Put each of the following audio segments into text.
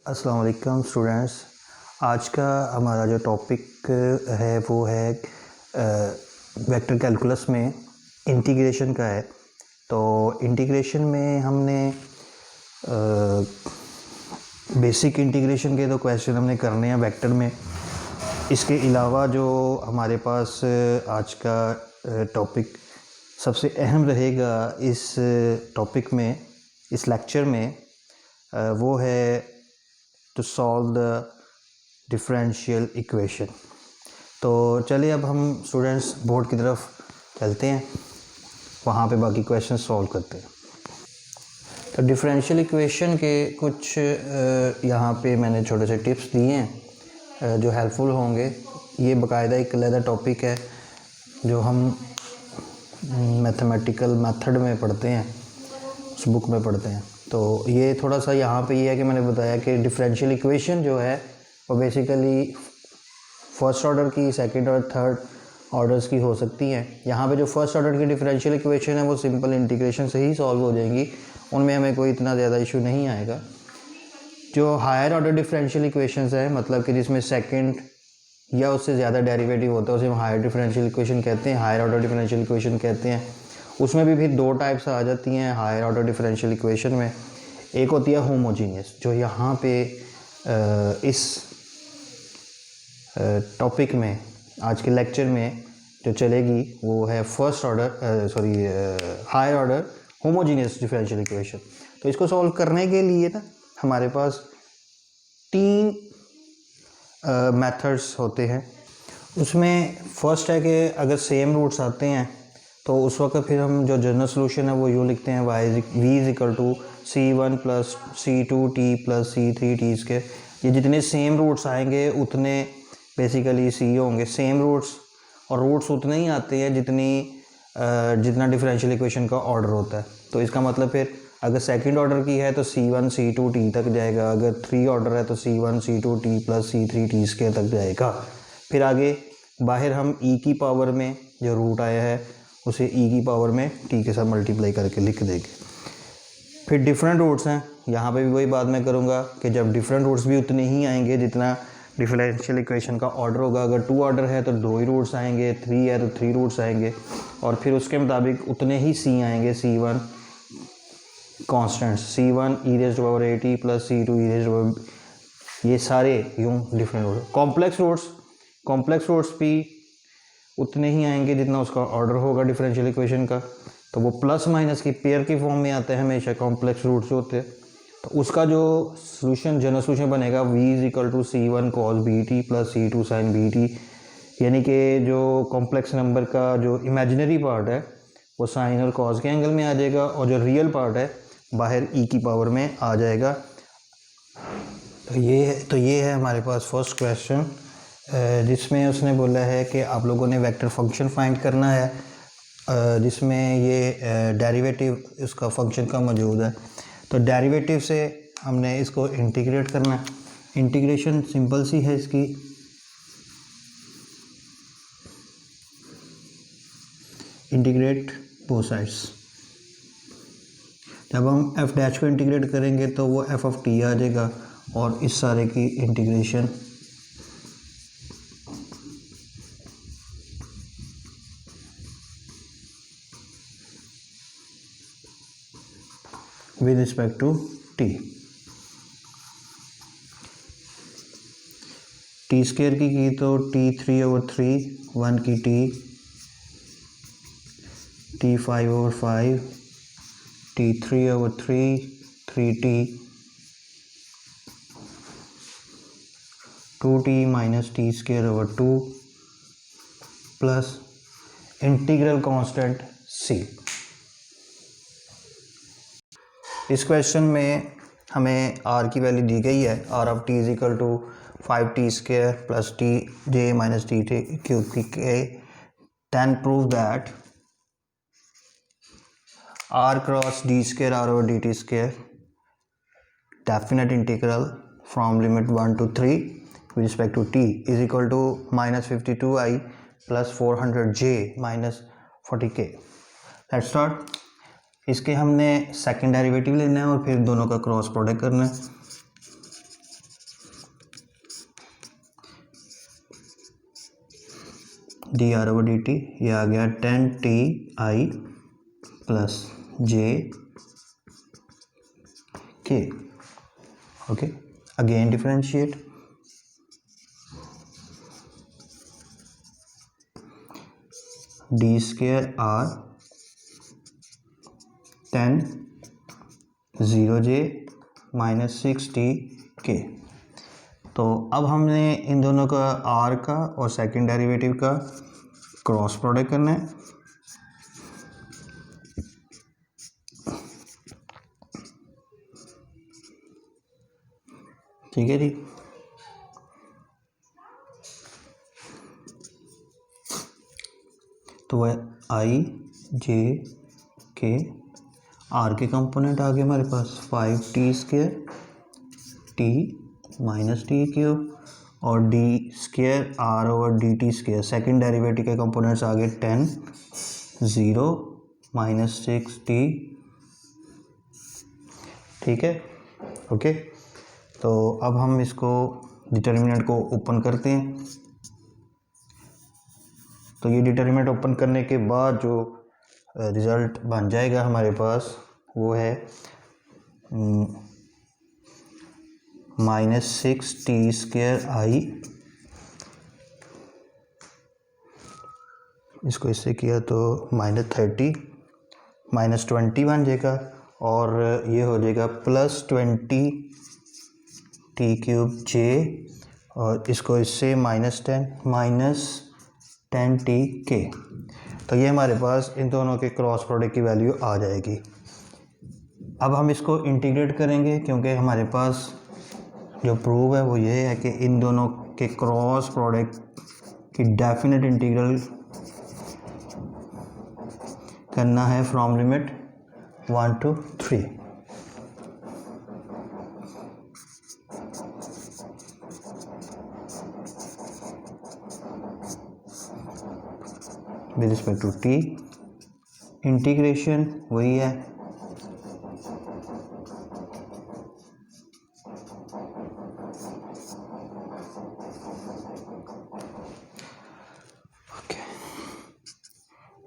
अस्सलाम वालेकुम स्टूडेंट्स। आज का हमारा जो टॉपिक है वो है वेक्टर कैलकुलस में इंटीग्रेशन का है। तो इंटीग्रेशन में हमने बेसिक इंटीग्रेशन के तो क्वेश्चन हमने करने हैं वेक्टर में। इसके अलावा जो हमारे पास आज का टॉपिक सबसे अहम रहेगा इस टॉपिक में, इस लेक्चर में, वो है to solve the differential equation. तो चलिए अब हम स्टूडेंट्स बोर्ड की तरफ चलते हैं, वहाँ पे बाकी क्वेश्चन सॉल्व करते हैं। तो डिफरेंशियल इक्वेशन के कुछ यहाँ पे मैंने छोटे से टिप्स दिए हैं जो हेल्पफुल होंगे। ये बाकायदा एक अलग टॉपिक है जो हम मैथमेटिकल मेथड में पढ़ते हैं, उस बुक में पढ़ते हैं। तो ये थोड़ा सा यहाँ पे ये है कि मैंने बताया कि डिफरेंशियल इक्वेशन जो है वो बेसिकली फर्स्ट ऑर्डर की, सेकंड और थर्ड ऑर्डर्स की हो सकती हैं। यहाँ पे जो फर्स्ट ऑर्डर की डिफरेंशियल इक्वेशन है वो सिंपल इंटीग्रेशन से ही सॉल्व हो जाएंगी, उनमें हमें कोई इतना ज़्यादा इशू नहीं आएगा। जो हायर ऑर्डर डिफरेंशियल इक्वेशंस है, मतलब कि जिसमें सेकंड या उससे ज़्यादा डेरिवेटिव होता है, उसे हम हायर डिफरेंशियल इक्वेशन कहते हैं, हायर ऑर्डर डिफरेंशियल इक्वेशन कहते हैं। उसमें भी फिर दो टाइप्स आ जाती हैं हायर ऑर्डर डिफरेंशियल इक्वेशन में। एक होती है होमोजीनियस, जो यहाँ पे इस टॉपिक में आज के लेक्चर में जो चलेगी वो है first order higher order homogeneous differential equation. तो इसको सॉल्व करने के लिए ना हमारे पास तीन मेथड्स होते हैं। उसमें फर्स्ट है कि अगर सेम रूट्स आते हैं तो उस वक्त फिर हम जो जनरल सोल्यूशन है वो यूँ लिखते हैं v=c1 + c2t + c3t²। ये जितने सेम रूट्स आएंगे उतने बेसिकली सी होंगे, सेम रूट्स, और रूट्स उतने ही आते हैं जितना डिफरेंशियल इक्वेशन का ऑर्डर होता है। तो इसका मतलब फिर अगर सेकंड ऑर्डर की है तो c1 c2t तक जाएगा, अगर थ्री ऑर्डर है तो c1 c2t + c3t² तक जाएगा। फिर आगे बाहर हम e की पावर में जो रूट आया है उसे e की पावर में t के साथ मल्टीप्लाई करके लिख देंगे। फिर डिफरेंट रूट्स हैं, यहाँ पे भी वही बात मैं करूँगा कि जब डिफरेंट रूट्स भी उतने ही आएंगे जितना डिफरेंशियल इक्वेशन का ऑर्डर होगा। अगर टू ऑर्डर है तो दो ही रूट्स आएंगे, थ्री है तो थ्री रूट्स आएंगे, और फिर उसके मुताबिक उतने ही c आएंगे, c1 constants, c1 e⁻at + c2 e⁻, ये सारे यूँ डिफरेंट रूट। कॉम्प्लेक्स रूट्स भी उतने ही आएंगे जितना उसका ऑर्डर होगा डिफरेंशियल इक्वेशन का। तो वो प्लस माइनस की पेयर की फॉर्म में आते हैं हमेशा कॉम्प्लेक्स रूट्स होते हैं। तो उसका जो सोल्यूशन, जनरल सोल्यूशन बनेगा v=c1 cos bt + c2 sin bt, यानी कि जो कॉम्प्लेक्स नंबर का जो इमेजिनरी पार्ट है वो साइन और कॉस के एंगल में आ जाएगा, और जो रियल पार्ट है बाहर e की पावर में आ जाएगा। तो ये है हमारे पास फर्स्ट क्वेश्चन, जिसमें उसने बोला है कि आप लोगों ने वेक्टर फंक्शन फाइंड करना है, जिसमें ये डेरिवेटिव उसका फंक्शन का मौजूद है। तो डेरिवेटिव से हमने इसको इंटीग्रेट करना है। इंटीग्रेशन सिंपल सी है इसकी, इंटीग्रेट बोथ साइड्स। जब हम f' को इंटीग्रेट करेंगे तो वो f(t) आ जाएगा, और इस सारे की integration with respect to t। t² की तो t3/3, 1 की t5/5, t3/3, 3t, 2t - t²/2 plus integral constant c। इस क्वेश्चन में हमें r की वैल्यू दी गई है, r of t = 5t² + tj - t3 then prove that r cross d² r/dt² definite integral from limit 1 to 3 with respect to t is equal to -52i + 400j - 40k। Let's start। इसके हमने second derivative लेना है और फिर दोनों का cross product करना है। D R over d T, ये आ गया 10t आई प्लस जे के। Okay, again differentiate, D square are 10 0j minus 6t के। तो अब हमने इन दोनों का आर का और सेकंड डेरिवेटिव का क्रॉस प्रोडक्ट करना है। ठीक है जी, तो वह आई जे के आर के कंपोनेंट आ गए हमारे पास 5t square t minus t cube और d square r over d t square, second derivative के कंपोनेंट्स आ गए 10 0 माइनस 6t। ठीक है, ओके। तो अब हम इसको डिटर्मिनेंट को ओपन करते हैं। तो ये डिटर्मिनेंट ओपन करने के बाद जो रिज़ल्ट बन जाएगा हमारे पास वो है माइनस 6t स्क्वेयर आई, इसको इससे किया तो माइनस 30 माइनस 20 बन जाएगा और ये हो जाएगा प्लस 20 टी क्यूब जे और इसको इससे माइनस 10 टी के। तो ये हमारे पास इन दोनों के क्रॉस प्रोडक्ट की वैल्यू आ जाएगी। अब हम इसको इंटीग्रेट करेंगे क्योंकि हमारे पास जो प्रूव है वो ये है कि इन दोनों के क्रॉस प्रोडक्ट की डेफिनेट इंटीग्रल करना है from limit 1 to 3। With respect to T, integration वही है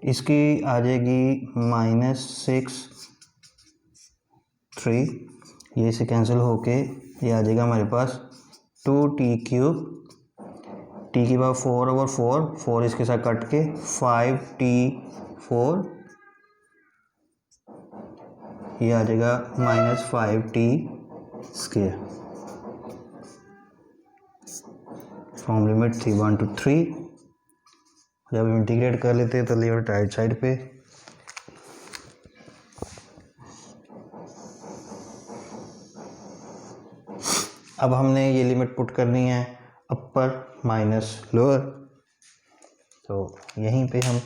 इसकी आ जाएगी माइनस 6 3, ये से कैंसिल होके ये आ जाएगा हमारे पास 2t क्यूब, टी की पावर 4 ओवर 4 इसके साथ कट के 5t4, ये आ जाएगा minus 5t square from limit 1 to 3। जब हम इंटीग्रेट कर लेते हैं तो लिमिट राइट साइड पे, अब हमने ये लिमिट पुट करनी है अपर माइनस लोअर। तो यहीं पे हम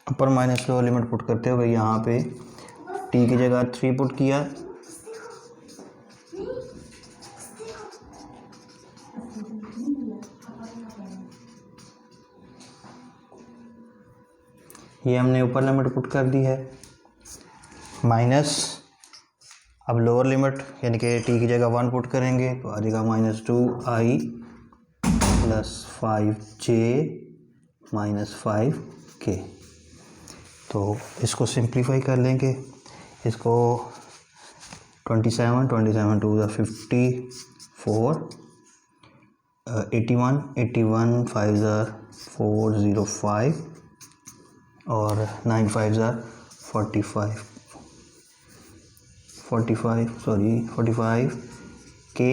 अपर माइनस लोअर लिमिट पुट करते हुए यहाँ पे t की जगह 3 पुट किया, ये हमने ऊपर लिमिट पुट कर दी है माइनस, अब लोअर लिमिट यानी कि t की जगह 1 पुट करेंगे तो आ जाएगा minus 2i plus 5j minus 5k। तो इसको सिंप्लीफाई कर लेंगे, इसको 27 2 54 81 5 405 और 9 5 45 के,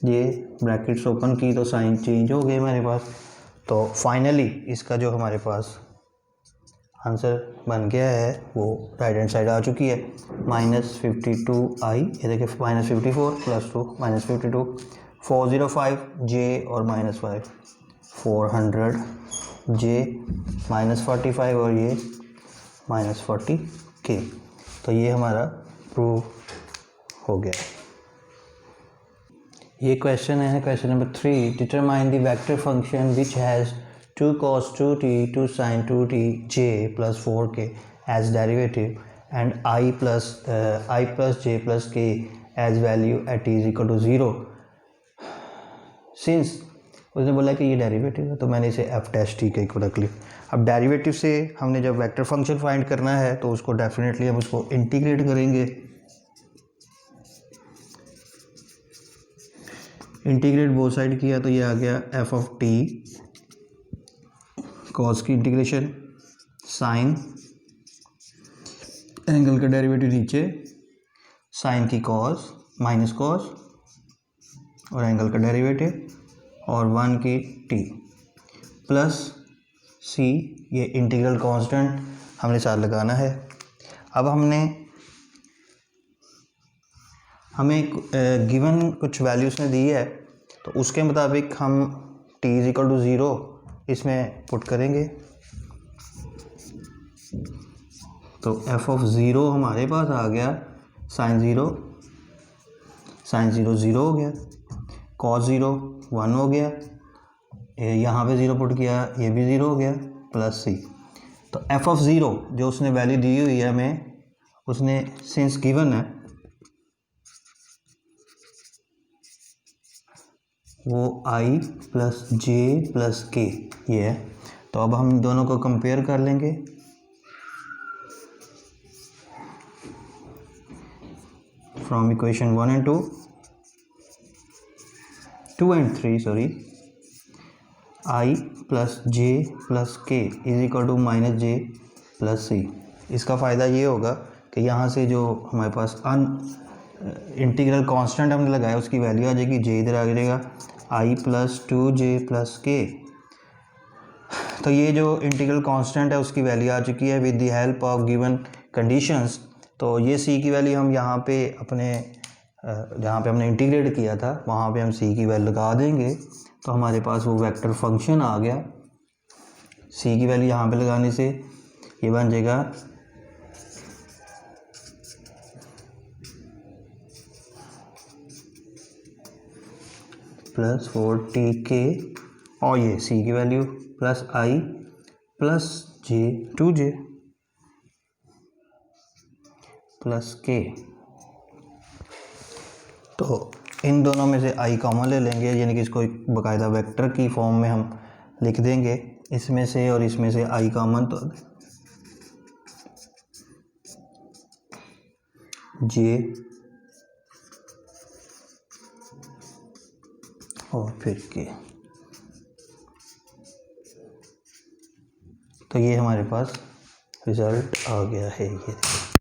ये ब्रैकेट्स ओपन की तो साइन चेंज हो गए हमारे पास। तो फाइनली इसका जो हमारे पास आंसर बन गया है वो राइट हैंड साइड आ चुकी है माइनस 52i, ये देखिए माइनस 54 प्लस 2 माइनस 52 405j और माइनस 5 400j माइनस 45 और ये माइनस 40k। तो ये हमारा प्रूव हो गया। ये क्वेश्चन है question number 3, determine the vector function which has 2 cos 2t 2 sin 2t j plus 4k as derivative and I plus j plus k as value at t is equal to 0 since उसने बोला कि ये derivative है तो मैंने इसे F dash T का equal रख लिया। अब डेरिवेटिव से हमने जब वेक्टर फंक्शन फाइंड करना है तो उसको डेफिनेटली हम उसको इंटीग्रेट करेंगे। इंटीग्रेट बोथ साइड किया तो ये आ गया एफ ऑफ टी कॉस की इंटीग्रेशन साइन एंगल का डेरिवेटिव नीचे साइन की कॉस माइनस कॉस और एंगल का डेरिवेटिव और 1 की टी प्लस सी, ये इंटीग्रल कांस्टेंट हमने साथ लगाना है। अब हमें गिवन कुछ वैल्यूज़ ने दी है तो उसके मुताबिक हम t इज इक्वल टू 0 इसमें पुट करेंगे। तो f ऑफ 0 हमारे पास आ गया साइन ज़ीरो 0 हो गया, कॉस 0 1 हो गया, यहाँ पे 0 पुट किया ये भी 0 हो गया प्लस सी। तो f ऑफ 0 जो उसने वैल्यू दी हुई है हमें, उसने सिंस गिवन है वो i प्लस जे प्लस के ये है। तो अब हम दोनों को कंपेयर कर लेंगे। From equation 1 and 2 and 3 sorry, i plus j plus k is equal to minus j plus c. इसका फ़ायदा ये होगा कि यहाँ से जो हमारे पास इंटीग्रल कांस्टेंट हमने लगाया उसकी वैल्यू आ जाएगी, जे इधर आ जाएगा i प्लस 2j प्लस के। तो ये जो इंटीग्रल कांस्टेंट है उसकी वैल्यू आ चुकी है with the help of given conditions. तो ये c की वैल्यू हम यहाँ पे अपने जहाँ पे हमने इंटीग्रेट किया था वहाँ पे हम c की वैल्यू लगा देंगे तो हमारे पास वो वेक्टर फंक्शन आ गया। c की वैल्यू यहाँ पे लगाने से ये बन जाएगा प्लस 4tk और ये c की value plus i plus j 2j plus k। तो इन दोनों में से i कॉमन ले लेंगे, यानी कि इसको एक बाकायदा वेक्टर की फॉर्म में हम लिख देंगे। इसमें से और इसमें से i कॉमन तो j और फिर k। तो ये हमारे पास रिज़ल्ट आ गया है, ये देखिए।